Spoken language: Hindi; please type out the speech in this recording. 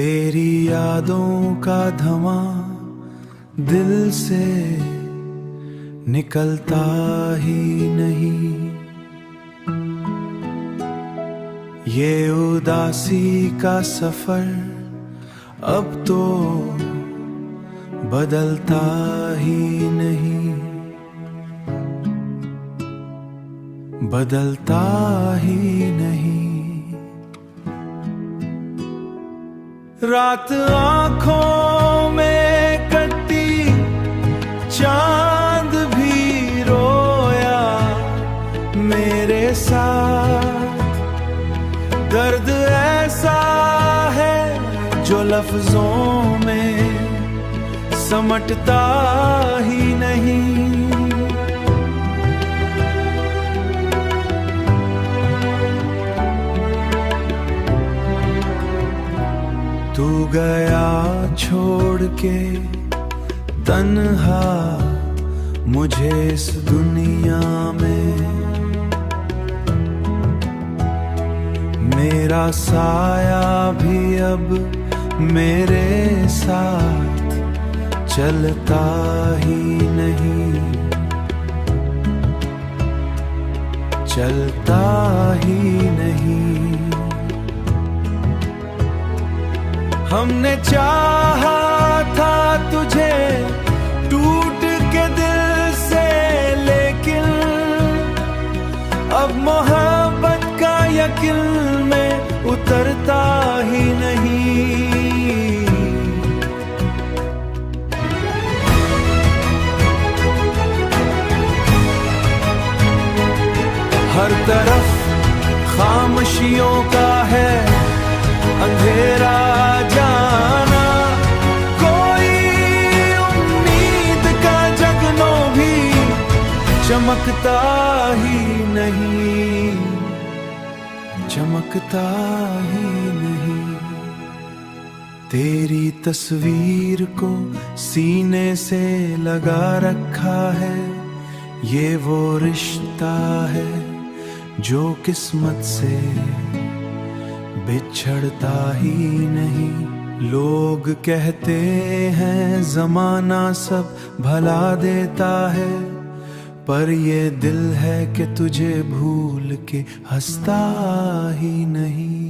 तेरी यादों का धुआं दिल से निकलता ही नहीं। ये उदासी का सफर अब तो बदलता ही नहीं, बदलता ही नहीं। रात आंखों में कटी, चांद भी रोया मेरे साथ। दर्द ऐसा है जो लफ्जों में समटता ही नहीं। तू गया छोड़ के तन्हा मुझे इस दुनिया में। मेरा साया भी अब मेरे साथ चलता ही नहीं, चलता ही नहीं। हमने चाहा था तुझे टूट के दिल से, लेकिन अब मोहब्बत का यकीन में उतरता ही नहीं। हर तरफ खामोशियों का है अंधेरा जाना, कोई उम्मीद का जगनो भी चमकता ही नहीं, चमकता ही नहीं। तेरी तस्वीर को सीने से लगा रखा है, ये वो रिश्ता है जो किस्मत से बिछड़ता ही नहीं। लोग कहते हैं जमाना सब भला देता है, पर ये दिल है कि तुझे भूल के हंसता ही नहीं।